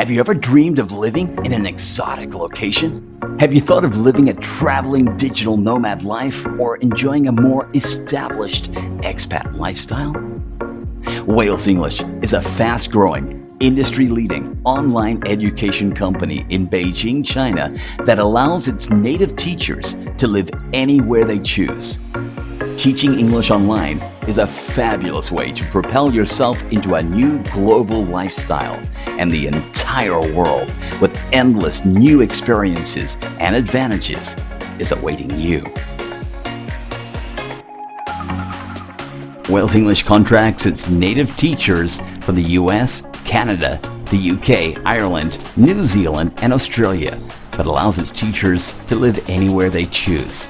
Have you ever dreamed of living in an exotic location? Have you thought of living a traveling digital nomad life or enjoying a more established expat lifestyle? Wales English is a fast-growing, industry-leading online education company in Beijing, China that allows its native teachers to live anywhere they choose. Teaching English online is a fabulous way to propel yourself into a new global lifestyle and the entire world with endless new experiences and advantages is awaiting you. Wales English contracts its native teachers from the US, Canada, the UK, Ireland, New Zealand, and Australia, but allows its teachers to live anywhere they choose.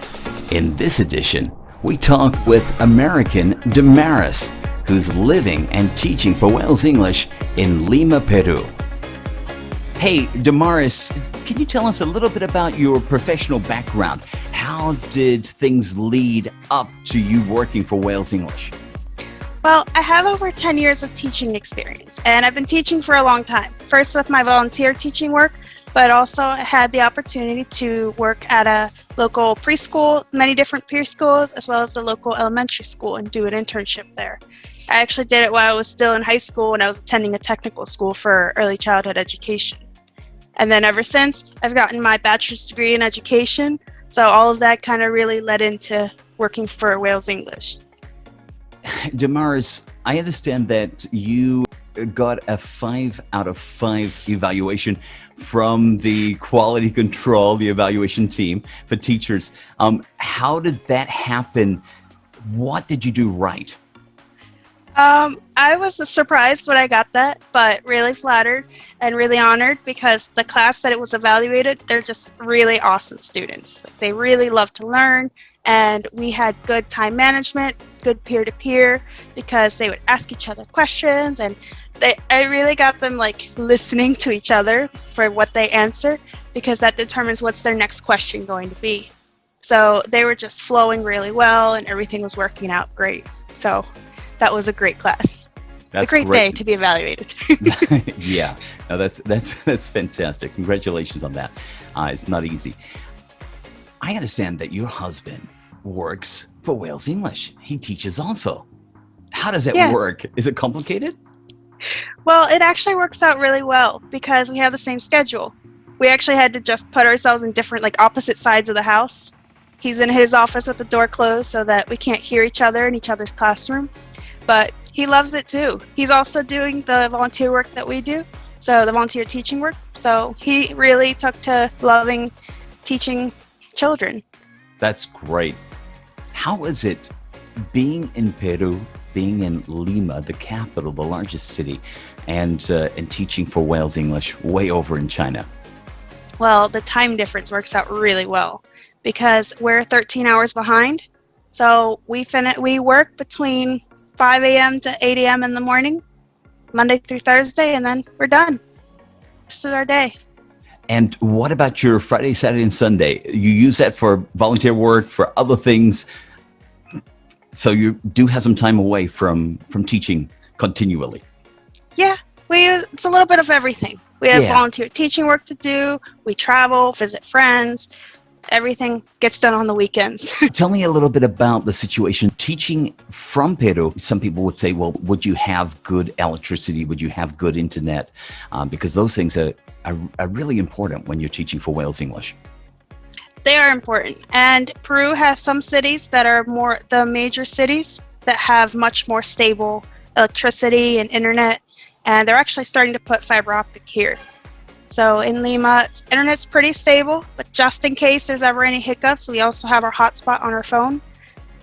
In this edition, we talk with American Damaris, who's living and teaching for Wales English in Lima, Peru. Hey, Damaris, can you tell us a little bit about your professional background? How did things lead up to you working for Wales English? Well, I have over 10 years of teaching experience, and I've been teaching for a long time. First with my volunteer teaching work, but also I had the opportunity to work at a local preschool, many different preschools, as well as the local elementary school and do an internship there. I actually did it while I was still in high school when I was attending a technical school for early childhood education. And then ever since, I've gotten my bachelor's degree in education, so all of that kind of really led into working for Wales English. Damaris, I understand that you got a 5 out of 5 evaluation from the quality control, the evaluation team for teachers. How did that happen? What did you do right? I was surprised when I got that, but really flattered and really honored because the class that it was evaluated, they're just really awesome students. They really love to learn, and we had good time management, good peer-to-peer, because they would ask each other questions, and I really got them listening to each other for what they answer, because that determines what's their next question going to be. So they were just flowing really well, and everything was working out great. So that was a great class. That's a great day to be evaluated. Yeah, no, that's fantastic. Congratulations on that. It's not easy. I understand that your husband works for Wales English. He teaches also. How does that work? Is it complicated? Well, it actually works out really well because we have the same schedule. We actually had to just put ourselves in different, opposite sides of the house. He's in his office with the door closed so that we can't hear each other in each other's classroom. But he loves it too. He's also doing the volunteer work that we do, so the volunteer teaching work. So he really took to loving teaching children. That's great. How is it being in Peru, being in Lima, the capital, the largest city, and teaching for Wales English way over in China? Well, the time difference works out really well because we're 13 hours behind. So we work between 5 a.m. to 8 a.m. in the morning, Monday through Thursday, and then we're done. This is our day. And what about your Friday, Saturday, and Sunday? You use that for volunteer work, for other things. So you do have some time away from teaching continually. Yeah, it's a little bit of everything. We have volunteer teaching work to do. We travel, visit friends. Everything gets done on the weekends. Tell me a little bit about the situation teaching from Peru. Some people would say, well, would you have good electricity? Would you have good internet? Because those things are really important when you're teaching for Wales English. They are important. And Peru has some cities that are more the major cities that have much more stable electricity and internet. And they're actually starting to put fiber optic here. So in Lima, internet's pretty stable, but just in case there's ever any hiccups, we also have our hotspot on our phone.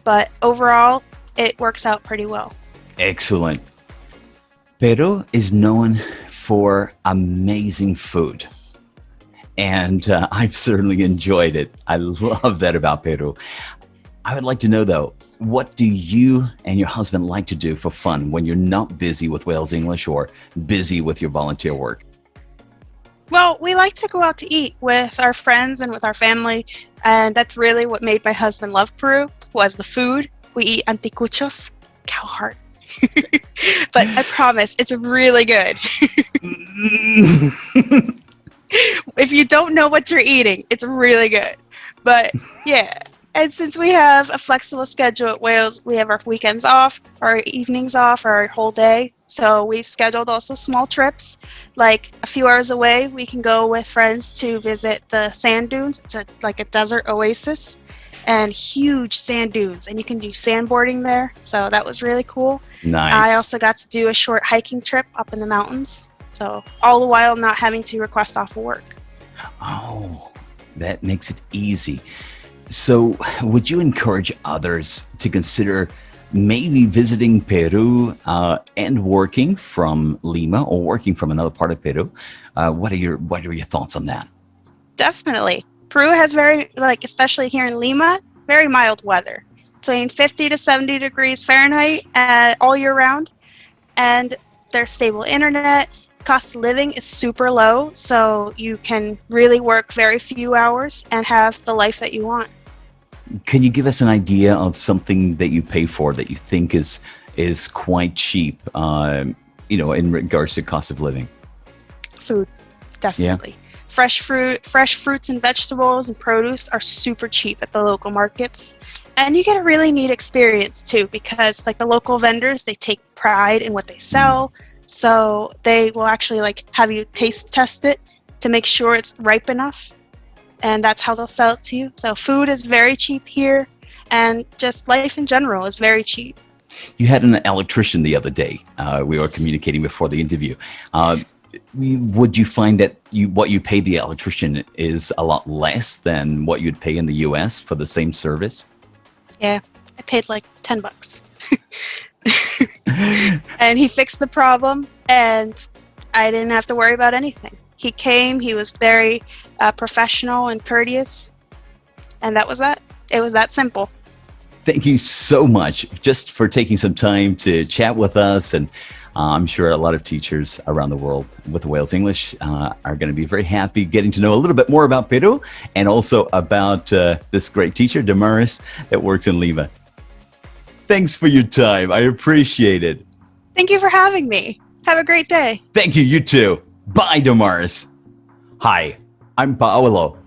But overall, it works out pretty well. Excellent. Peru is known for amazing food. And I've certainly enjoyed it. I love that about Peru. I would like to know, though, what do you and your husband like to do for fun when you're not busy with Wales English or busy with your volunteer work? Well, we like to go out to eat with our friends and with our family, and that's really what made my husband love Peru, was the food. We eat anticuchos, cow heart. But I promise, it's really good. If you don't know what you're eating, it's really good. But yeah, and since we have a flexible schedule at Wales, we have our weekends off, our evenings off, our whole day. So we've scheduled also small trips, like a few hours away. We can go with friends to visit the sand dunes. It's like a desert oasis and huge sand dunes, and you can do sandboarding there. So that was really cool. Nice. I also got to do a short hiking trip up in the mountains. So all the while not having to request off of work. Oh, that makes it easy. So would you encourage others to consider maybe visiting Peru and working from Lima or working from another part of Peru? What are your thoughts on that? Definitely. Peru has very, especially here in Lima, very mild weather, between 50 to 70 degrees Fahrenheit all year round. And there's stable internet. Cost of living is super low, so you can really work very few hours and have the life that you want. Can you give us an idea of something that you pay for that you think is quite cheap, in regards to cost of living? Food, definitely. Yeah. Fresh fruits and vegetables and produce are super cheap at the local markets. And you get a really neat experience too, because the local vendors, they take pride in what they sell. So they will actually have you taste test it to make sure it's ripe enough. And that's how they'll sell it to you. So food is very cheap here, and just life in general is very cheap. You had an electrician the other day. We were communicating before the interview. Would you find that what you pay the electrician is a lot less than what you'd pay in the US for the same service? Yeah, I paid $10. And he fixed the problem, and I didn't have to worry about anything. He came, he was very professional and courteous, and that was that. It was that simple. Thank you so much just for taking some time to chat with us. And I'm sure a lot of teachers around the world with Wales English are going to be very happy getting to know a little bit more about Peru and also about this great teacher, Damaris, that works in Lima. Thanks for your time. I appreciate it. Thank you for having me. Have a great day. Thank you. You too. Bye, Damaris. Hi, I'm Paolo.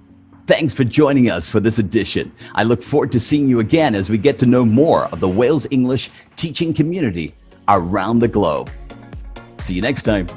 Thanks for joining us for this edition. I look forward to seeing you again as we get to know more of the Wales English teaching community around the globe. See you next time.